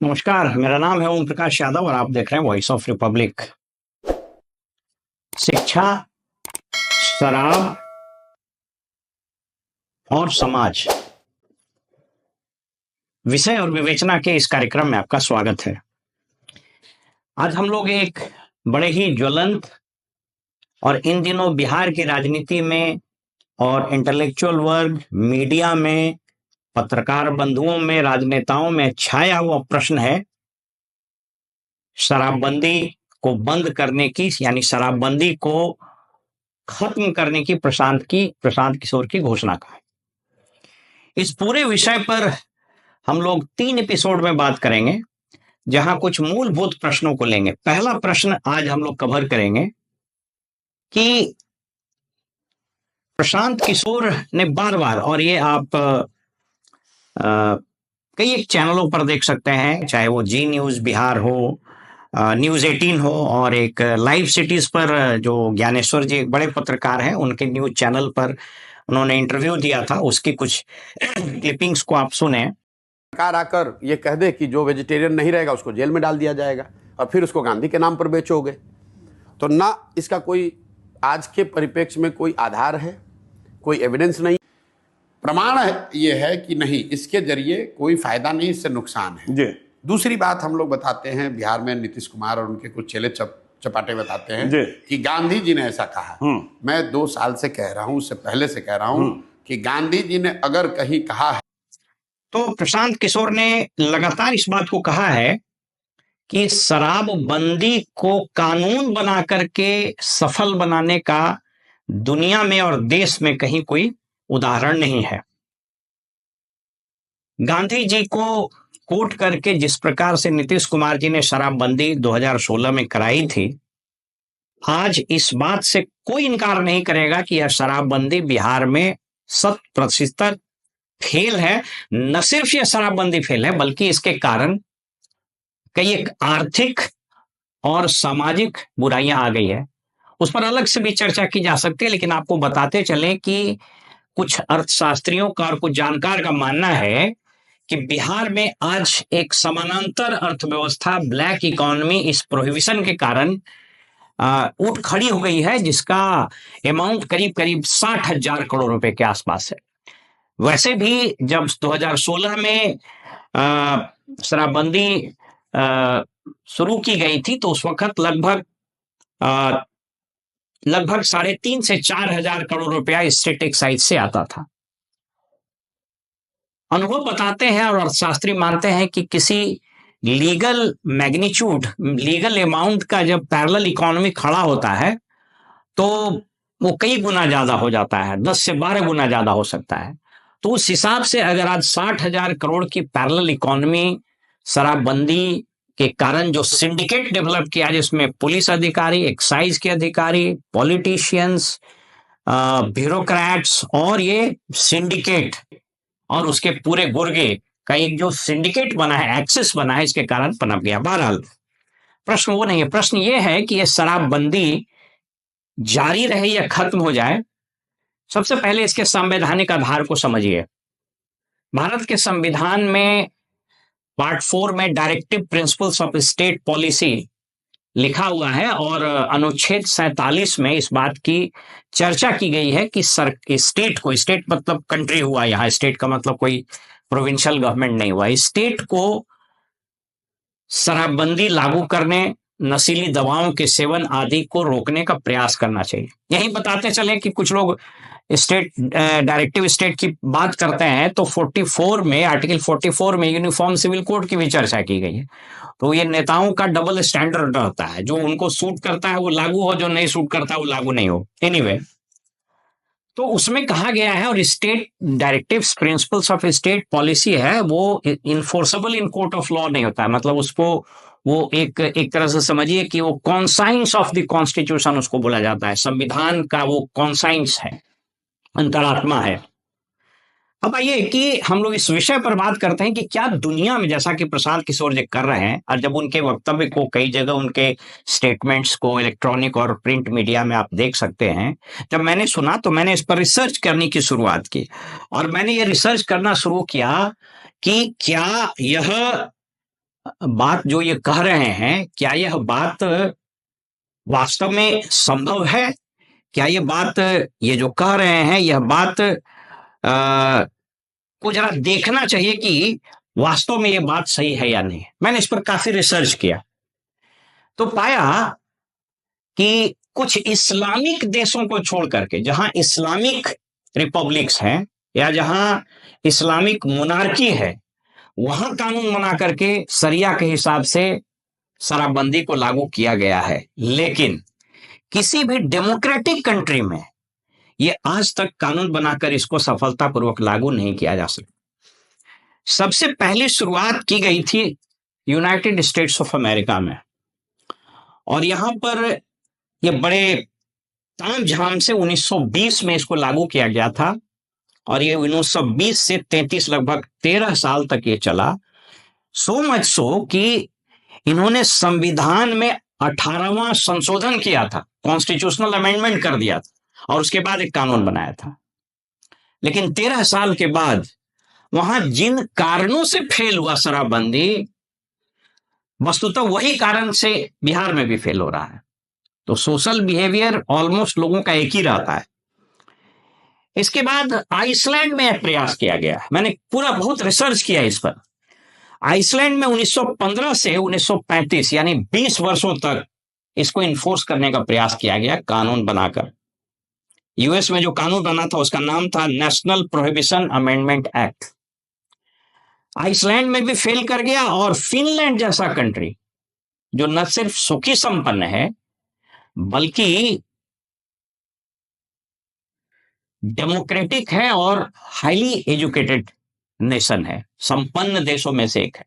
नमस्कार, मेरा नाम है ओम प्रकाश यादव और आप देख रहे हैं वॉइस ऑफ रिपब्लिक। शिक्षा, शराब और समाज विषय और विवेचना के इस कार्यक्रम में आपका स्वागत है। आज हम लोग एक बड़े ही ज्वलंत और इन दिनों बिहार की राजनीति में और इंटेलेक्चुअल वर्ग, मीडिया में, पत्रकार बंधुओं में, राजनेताओं में छाया हुआ प्रश्न है शराबबंदी को बंद करने की, यानी शराबबंदी को खत्म करने की प्रशांत किशोर की घोषणा का है। इस पूरे विषय पर हम लोग 3 एपिसोड में बात करेंगे, जहां कुछ मूलभूत प्रश्नों को लेंगे। पहला प्रश्न आज हम लोग कवर करेंगे कि प्रशांत किशोर ने बार-बार, और ये आप कई एक चैनलों पर देख सकते हैं, चाहे वो जी न्यूज़ बिहार हो, न्यूज़ 18 हो, और एक लाइव सिटीज़ पर जो ज्ञानेश्वर जी एक बड़े पत्रकार हैं, उनके न्यूज़ चैनल पर उन्होंने इंटरव्यू दिया था, उसकी कुछ क्लिपिंग्स को आप सुने। सरकार आकर ये कह दे कि जो वेजिटेरियन नहीं रहेगा उसको जेल में डाल दिया जाएगा और फिर उसको गांधी के नाम पर बेचोगे, तो ना इसका कोई आज के परिप्रेक्ष्य में कोई आधार है, कोई एविडेंस नहीं, प्रमाण है, ये है कि नहीं, इसके जरिए कोई फायदा नहीं, इससे नुकसान है जी। दूसरी बात हम लोग बताते हैं, बिहार में नीतीश कुमार और उनके कुछ चेले चपाटे बताते हैं कि गांधी जी ने ऐसा कहा। मैं 2 साल से कह रहा हूं, उससे पहले से कह रहा हूं कि गांधी जी ने अगर कहीं कहा है, तो प्रशांत किशोर ने लगातार इस बात को कहा है कि शराबबंदी को कानून बना करके सफल बनाने का दुनिया में और देश में कहीं कोई उदाहरण नहीं है। गांधी जी को कोट करके जिस प्रकार से नीतीश कुमार जी ने शराबबंदी 2016 में कराई थी, आज इस बात से कोई इनकार नहीं करेगा कि यह शराबबंदी बिहार में 100% फेल है। न सिर्फ यह शराबबंदी फेल है, बल्कि इसके कारण कई एक आर्थिक और सामाजिक बुराइयां आ गई है। उस पर अलग से भी चर्चा की जा सकती है, लेकिन आपको बताते चलें कि कुछ अर्थशास्त्रियों का और कुछ जानकार का मानना है कि बिहार में आज एक समानांतर अर्थव्यवस्था, ब्लैक इकोनॉमी इस प्रोहिबिशन के कारण उठ खड़ी हो गई है, जिसका अमाउंट करीब करीब 60,000 करोड़ रुपए के आसपास है। वैसे भी जब 2016 में शराबबंदी शुरू की गई थी, तो उस वक्त लगभग 3.5 से 4,000 करोड़ रुपया स्टेट एक्साइज से आता था। अनुभव बताते हैं और अर्थशास्त्री मानते हैं कि किसी लीगल मैग्नीट्यूड, लीगल अमाउंट का जब पैरेलल इकोनॉमी खड़ा होता है, तो वो कई गुना ज्यादा हो जाता है, 10 से 12 गुना ज्यादा हो सकता है। तो उस हिसाब से अगर आज 60,000 करोड़ की पैरेलल इकोनॉमी शराबबंदी के कारण जो सिंडिकेट डेवलप किया, जिसमें पुलिस अधिकारी, एक्साइज के अधिकारी, पॉलिटिशियंस, ब्यूरोक्रेट्स और ये सिंडिकेट और उसके पूरे गुर्गे का एक जो सिंडिकेट बना है, एक्सेस बना है, इसके कारण पनप गया। बहरहाल प्रश्न वो नहीं है, प्रश्न ये है कि ये शराबबंदी जारी रहे या खत्म हो जाए। सबसे पहले इसके संवैधानिक आधार को समझिए। भारत के संविधान में पार्ट 4 में directive principles of state policy लिखा हुआ है और अनुच्छेद 47 में इस बात की चर्चा की गई है कि स्टेट को, स्टेट मतलब कंट्री हुआ, यहाँ स्टेट का मतलब कोई प्रोविंशियल गवर्नमेंट नहीं हुआ, स्टेट को शराबबंदी लागू करने, नशीली दवाओं के सेवन आदि को रोकने का प्रयास करना चाहिए। यही बताते चले कि कुछ लोग स्टेट डायरेक्टिव स्टेट की बात करते हैं, तो 44 में, आर्टिकल 44 में यूनिफॉर्म सिविल कोड की भी चर्चा की गई है। तो ये नेताओं का डबल स्टैंडर्ड रहता है, जो उनको सूट करता है वो लागू हो, जो नहीं सूट करता है वो लागू नहीं हो। एनीवे, तो उसमें कहा गया है, और state directive principles of state policy है, वो enforceable in court of law नहीं होता है। मतलब उसको वो एक तरह से समझिए कि वो कॉन्साइंस ऑफ द कॉन्स्टिट्यूशन उसको बोला जाता है, संविधान का वो कॉन्साइंस है, अंतरात्मा है। अब आइए कि हम लोग इस विषय पर बात करते हैं कि क्या दुनिया में, जैसा कि प्रशांत किशोर जी कर रहे हैं, और जब उनके वक्तव्य को कई जगह, उनके स्टेटमेंट्स को इलेक्ट्रॉनिक और प्रिंट मीडिया में आप देख सकते हैं, जब मैंने सुना तो मैंने इस पर रिसर्च करने की शुरुआत की, और मैंने ये रिसर्च करना शुरू किया कि क्या यह बात जो ये कह रहे हैं, क्या यह बात वास्तव में संभव है? क्या ये बात, ये जो कह रहे हैं, यह बात को जरा देखना चाहिए कि वास्तव में ये बात सही है या नहीं। मैंने इस पर काफी रिसर्च किया तो पाया कि कुछ इस्लामिक देशों को छोड़ करके, जहां इस्लामिक रिपब्लिक्स हैं या जहां इस्लामिक मोनार्की है, वहां कानून बना करके शरिया के हिसाब से शराबबंदी को लागू किया गया है। लेकिन किसी भी डेमोक्रेटिक कंट्री में ये आज तक कानून बनाकर इसको सफलतापूर्वक लागू नहीं किया जा सका। सबसे पहली शुरुआत की गई थी यूनाइटेड स्टेट्स ऑफ अमेरिका में, और यहां पर ये बड़े तामझाम से 1920 में इसको लागू किया गया था, और ये 1920 से 33 लगभग 13 साल तक ये चला। सो मच सो कि इन्होंने संविधान में 18वां संशोधन किया था, कॉन्स्टिट्यूशनल अमेंडमेंट कर दिया था, और उसके बाद एक कानून बनाया था। लेकिन 13 साल के बाद वहां जिन कारणों से फेल हुआ शराबबंदी, वस्तुतः वही कारण से बिहार में भी फेल हो रहा है। तो सोशल बिहेवियर ऑलमोस्ट लोगों का एक ही रहता है। इसके बाद आइसलैंड में प्रयास किया गया। मैंने पूरा बहुत रिसर्च किया इस पर। आइसलैंड में 1915 से 1935 यानी 20 वर्षों तक इसको इन्फोर्स करने का प्रयास किया गया कानून बनाकर। यूएस में जो कानून बना था उसका नाम था national prohibition amendment act. Iceland में भी फेल कर गया, और फिनलैंड जैसा कंट्री जो न सिर्फ सुखी संपन्न है बल्कि डेमोक्रेटिक है और हाईली एजुकेटेड नेशन है, संपन्न देशों में से एक है,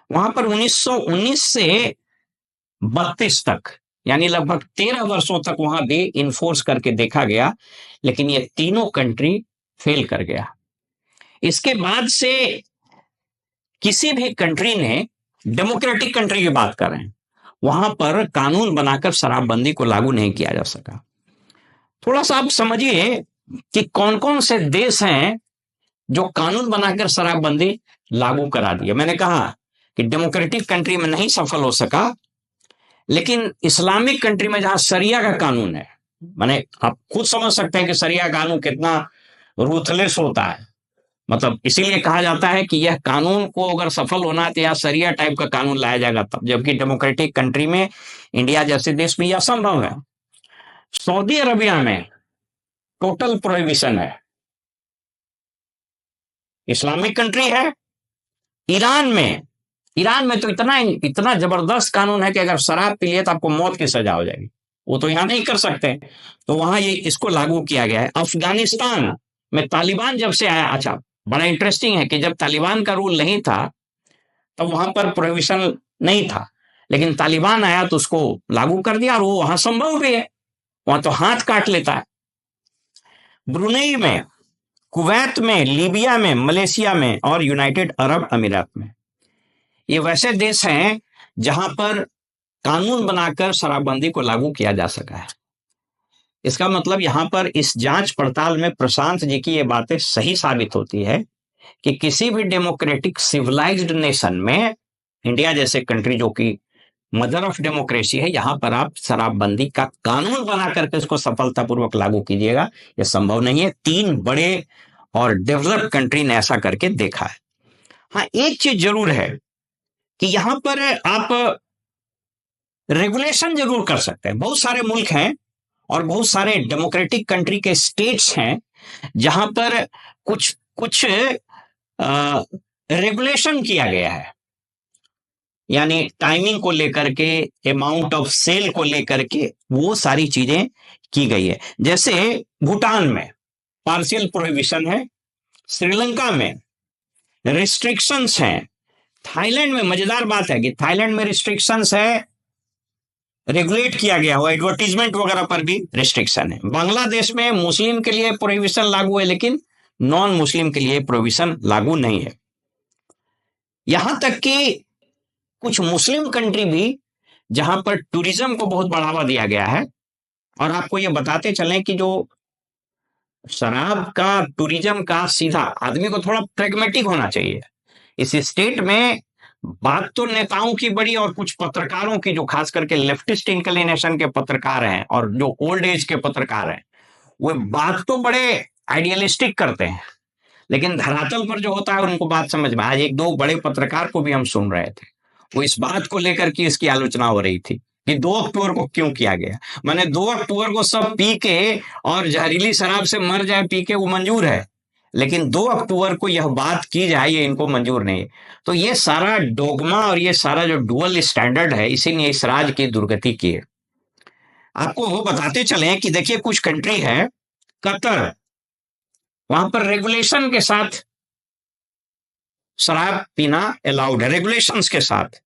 वहां पर 1919 से 32 तक यानी लगभग 13 वर्षों तक वहां भी इन्फोर्स करके देखा गया, लेकिन ये तीनों कंट्री फेल कर गया। इसके बाद से किसी भी कंट्री ने, डेमोक्रेटिक कंट्री की बात कर रहे हैं, वहां पर कानून बनाकर शराबबंदी को लागू नहीं किया जा सका। थोड़ा सा आप समझिए कि कौन कौन से देश हैं जो कानून बनाकर शराबबंदी लागू करा दिया। मैंने कहा कि डेमोक्रेटिक कंट्री में नहीं सफल हो सका, लेकिन इस्लामिक कंट्री में जहां शरिया का कानून है, माने आप खुद समझ सकते हैं कि शरिया कानून कितना रूथलेस होता है। मतलब इसीलिए कहा जाता है कि यह कानून को अगर सफल होना है तो यहाँ शरिया टाइप का कानून लाया जाएगा तब, जबकि डेमोक्रेटिक कंट्री में, इंडिया जैसे देश में यह असंभव है। सऊदी अरबिया में टोटल प्रोहिबिशन है, इस्लामिक कंट्री है। ईरान में तो इतना जबरदस्त कानून है कि अगर शराब पी लिए तो आपको मौत की सजा हो जाएगी। वो तो यहां नहीं कर सकते, तो वहां ये इसको लागू किया गया है। अफगानिस्तान में तालिबान जब से आया, अच्छा बड़ा इंटरेस्टिंग है कि जब तालिबान का रूल नहीं था तब वहां पर प्रोहिबिशन नहीं था, लेकिन तालिबान आया तो उसको लागू कर दिया, और वो वहां संभव भी है, वहां तो हाथ काट लेता है। ब्रुनेई में, कुवैत में, लीबिया में, मलेशिया में और यूनाइटेड अरब अमीरात में, ये वैसे देश हैं जहां पर कानून बनाकर शराबबंदी को लागू किया जा सका है। इसका मतलब यहां पर इस जांच पड़ताल में प्रशांत जी की ये बातें सही साबित होती है कि किसी भी डेमोक्रेटिक सिविलाइज्ड नेशन में, इंडिया जैसे कंट्री जो कि मदर ऑफ डेमोक्रेसी है, यहां पर आप शराबबंदी का कानून बना करके इसको सफलतापूर्वक लागू कीजिएगा, यह संभव नहीं है। 3 बड़े और डेवलप्ड कंट्री ने ऐसा करके देखा है। हाँ, एक चीज जरूर है कि यहां पर आप रेगुलेशन जरूर कर सकते हैं। बहुत सारे मुल्क हैं और बहुत सारे डेमोक्रेटिक कंट्री के स्टेट्स हैं जहां पर कुछ कुछ रेगुलेशन किया गया है, यानी टाइमिंग को लेकर के, अमाउंट ऑफ सेल को लेकर के वो सारी चीजें की गई है। जैसे भूटान में पार्शियल प्रोहिबिशन है, श्रीलंका में रिस्ट्रिक्शंस हैं, थाईलैंड में मजेदार बात है कि थाईलैंड में रिस्ट्रिक्शंस है, रेगुलेट किया गया हो, एडवर्टीजमेंट वगैरह पर भी रिस्ट्रिक्शन है। बांग्लादेश में मुस्लिम के लिए प्रोहिबिशन लागू है, लेकिन नॉन मुस्लिम के लिए प्रोहिबिशन लागू नहीं है। यहां तक कि कुछ मुस्लिम कंट्री भी जहां पर टूरिज्म को बहुत बढ़ावा दिया गया है, और आपको ये बताते चलें कि जो शराब का, टूरिज्म का, सीधा आदमी को थोड़ा प्रैग्मेटिक होना चाहिए। इस स्टेट में बात तो नेताओं की बड़ी और कुछ पत्रकारों की, जो खास करके लेफ्टिस्ट इंक्लिनेशन के पत्रकार हैं और जो ओल्ड एज के पत्रकार हैं, वो बात तो बड़े आइडियलिस्टिक करते हैं, लेकिन धरातल पर जो होता है उनको बात समझ में। आज एक दो बड़े पत्रकार को भी हम सुन रहे थे, वो इस बात को लेकर के इसकी आलोचना हो रही थी कि 2 अक्टूबर को क्यों किया गया। मैंने 2 अक्टूबर को सब पी के और जहरीली शराब से मर जाए पी के, वो मंजूर है, लेकिन 2 अक्टूबर को यह बात की जाए ये इनको मंजूर नहीं है। तो ये सारा डोगमा और ये सारा जो डुअल स्टैंडर्ड है, इसीलिए इस राज्य की दुर्गति की है। आपको वो बताते चले कि देखिए कुछ कंट्री है, कतर, वहां पर रेगुलेशन के साथ शराब पीना अलाउड है, रेगुलेशंस के साथ।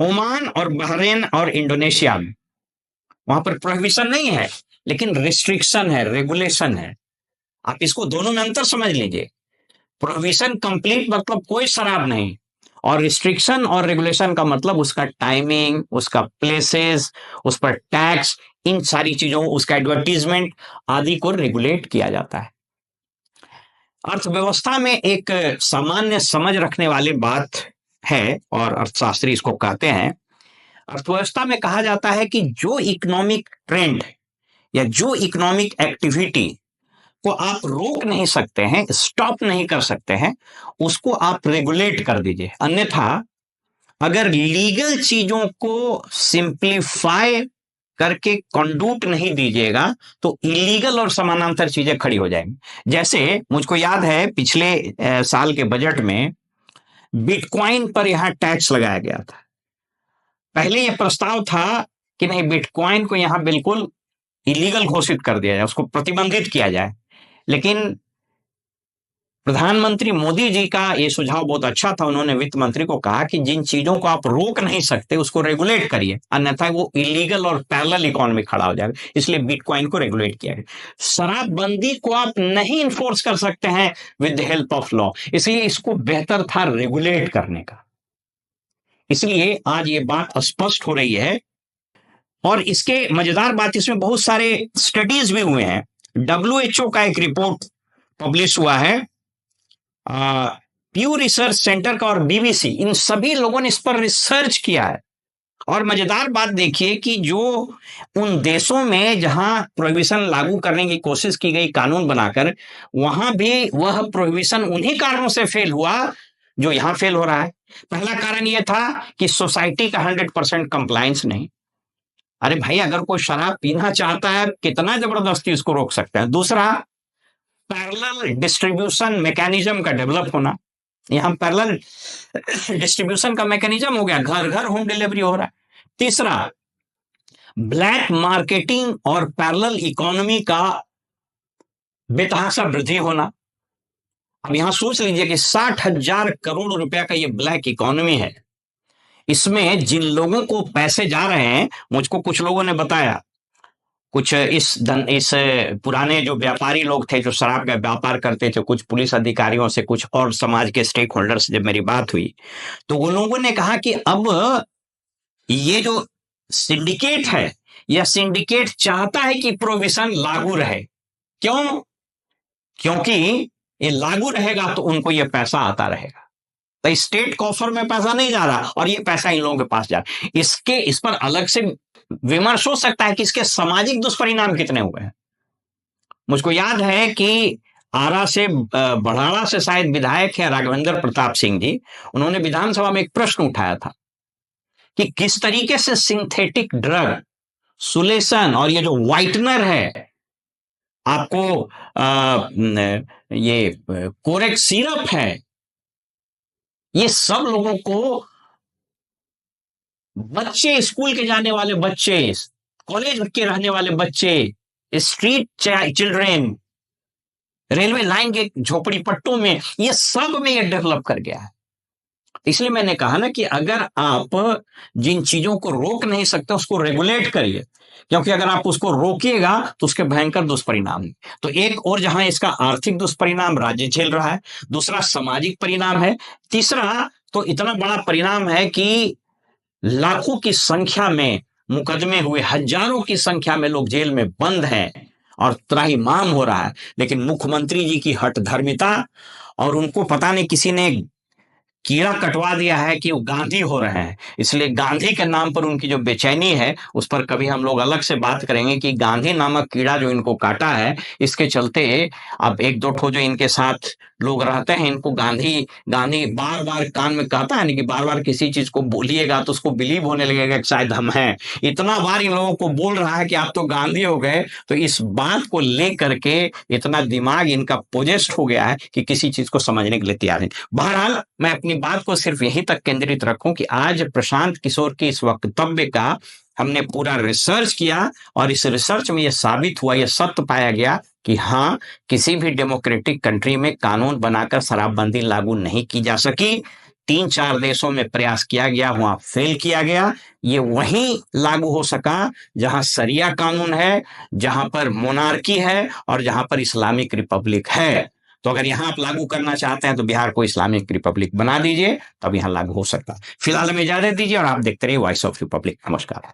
ओमान और बहरीन और इंडोनेशिया में वहां पर प्रोहिबिशन नहीं है, लेकिन रिस्ट्रिक्शन है, रेगुलेशन है। आप इसको दोनों में अंतर समझ लीजिए। प्रोहिबिशन कंप्लीट मतलब कोई शराब नहीं, और रिस्ट्रिक्शन और रेगुलेशन का मतलब उसका टाइमिंग, उसका प्लेसेस, उस पर टैक्स, इन सारी चीजों, उसका एडवर्टीजमेंट आदि को रेगुलेट किया जाता है। अर्थव्यवस्था में एक सामान्य समझ रखने वाली बात है, और अर्थशास्त्री इसको कहते हैं, अर्थव्यवस्था में कहा जाता है कि जो इकोनॉमिक ट्रेंड या जो इकोनॉमिक एक्टिविटी को आप रोक नहीं सकते हैं, स्टॉप नहीं कर सकते हैं, उसको आप रेगुलेट कर दीजिए। अन्यथा अगर लीगल चीजों को सिंप्लीफाई करके कंडूट नहीं दीजिएगा तो इलीगल और समानांतर चीजें खड़ी हो जाएंगी। जैसे मुझको याद है पिछले साल के बजट में बिटकॉइन पर यहां टैक्स लगाया गया था। पहले यह प्रस्ताव था कि नहीं, बिटकॉइन को यहां बिल्कुल इलीगल घोषित कर दिया जाए, उसको प्रतिबंधित किया जाए। लेकिन प्रधानमंत्री मोदी जी का यह सुझाव बहुत अच्छा था। उन्होंने वित्त मंत्री को कहा कि जिन चीजों को आप रोक नहीं सकते उसको रेगुलेट करिए, अन्यथा वो इलीगल और पैरेलल इकोनॉमी खड़ा हो जाएगा। इसलिए बिटकॉइन को रेगुलेट किया गया। शराबबंदी को आप नहीं इन्फोर्स कर सकते हैं with the help of law, इसलिए इसको बेहतर था रेगुलेट करने का। इसलिए आज ये बात स्पष्ट हो रही है। और इसके मजेदार बात, इसमें बहुत सारे स्टडीज भी हुए हैं। WHO का एक रिपोर्ट पब्लिश हुआ है, प्यू रिसर्च सेंटर का और BBC, इन सभी लोगों ने इस पर रिसर्च किया है। और मजेदार बात देखिए कि जो उन देशों में जहां प्रोहिबिशन लागू करने की कोशिश की गई कानून बनाकर, वहां भी वह प्रोहिबिशन उन्हीं कारणों से फेल हुआ जो यहां फेल हो रहा है। पहला कारण यह था कि सोसाइटी का 100% कंप्लायंस नहीं। अरे भाई, अगर कोई शराब पीना चाहता है, कितना जबरदस्ती उसको रोक सकते हैं। दूसरा, पैरेलल डिस्ट्रीब्यूशन मैकेनिज्म का डेवलप होना। यहां पैरेलल डिस्ट्रीब्यूशन का मैकेनिज्म हो गया, घर घर होम डिलीवरी हो रहा है। तीसरा, ब्लैक मार्केटिंग और पैरेलल इकोनॉमी का बेतहाशा वृद्धि होना। अब यहां सोच लीजिए कि 60,000 करोड़ रुपया का ये ब्लैक इकोनॉमी है। इसमें जिन लोगों को पैसे जा रहे हैं, मुझको कुछ लोगों ने बताया, कुछ इस पुराने जो व्यापारी लोग थे जो शराब का व्यापार करते थे, कुछ पुलिस अधिकारियों से, कुछ और समाज के स्टेक होल्डर से जब मेरी बात हुई, तो वो लोगों ने कहा कि अब ये जो सिंडिकेट है, यह सिंडिकेट चाहता है कि प्रोविजन लागू रहे। क्यों? क्योंकि ये लागू रहेगा तो उनको ये पैसा आता रहेगा। तो स्टेट कॉफर में पैसा नहीं जा रहा और ये पैसा इन लोगों के पास जा रहा। इस पर अलग से विमर्श हो सकता है कि इसके सामाजिक दुष्परिणाम कितने हुए हैं। मुझको याद है कि आरा से बढ़ाड़ा से शायद विधायक है राघवेंद्र प्रताप सिंह जी, उन्होंने विधानसभा में एक प्रश्न उठाया था कि किस तरीके से सिंथेटिक ड्रग, सुलेशन और ये जो व्हाइटनर है, आपको ये कोरेक्स सिरप है, ये सब लोगों को, बच्चे, स्कूल के जाने वाले बच्चे, कॉलेज के रहने वाले बच्चे, स्ट्रीट चिल्ड्रेन, रेलवे लाइन के झोपड़ी पट्टों में, ये सब में ये डेवलप कर गया है। इसलिए मैंने कहा ना कि अगर आप जिन चीजों को रोक नहीं सकते उसको रेगुलेट करिए, क्योंकि अगर आप उसको रोकिएगा तो उसके भयंकर दुष्परिणाम। तो एक और जहां इसका आर्थिक दुष्परिणाम राज्य झेल रहा है, दूसरा सामाजिक परिणाम है, तीसरा तो इतना बड़ा परिणाम है कि लाखों की संख्या में मुकदमे हुए, हजारों की संख्या में लोग जेल में बंद हैं और त्राहिमाम हो रहा है। लेकिन मुख्यमंत्री जी की हठधर्मिता, और उनको पता नहीं किसी ने कीड़ा कटवा दिया है कि वो गांधी हो रहे हैं। इसलिए गांधी के नाम पर उनकी जो बेचैनी है उस पर कभी हम लोग अलग से बात करेंगे कि गांधी नामक कीड़ा जो इनको काटा है, इसके चलते अब एक दो ठो जो इनके साथ लोग रहते हैं, इनको गांधी गांधी बार बार कान में कहता है, कि बार बार किसी चीज को बोलिएगा तो उसको बिलीव होने लगेगा कि शायद हम हैं। इतना बार इन लोगों को बोल रहा है कि आप तो गांधी हो गए, तो इस बात को लेकर के इतना दिमाग इनका पोजेस्ट हो गया है कि किसी चीज को समझने के लिए तैयार नहीं। बहरहाल मैं अपनी बात को सिर्फ यहीं तक केंद्रित रखूं कि आज प्रशांत किशोर के इस वक्तव्य का हमने पूरा रिसर्च किया और इस रिसर्च में यह साबित हुआ, यह सत्य पाया गया कि हाँ, किसी भी डेमोक्रेटिक कंट्री में कानून बनाकर शराबबंदी लागू नहीं की जा सकी। 3-4 देशों में प्रयास किया गया, वहां फेल किया गया। ये वहीं लागू हो सका जहां शरिया कानून है, जहां पर मोनार्की है और जहां पर इस्लामिक रिपब्लिक है। तो अगर यहां आप लागू करना चाहते हैं तो बिहार को इस्लामिक रिपब्लिक बना दीजिए, तब यहां लागू हो सकता है। फिलहाल हमें इजाजत दीजिए और आप देखते रहिए वॉइस ऑफ रिपब्लिक। नमस्कार।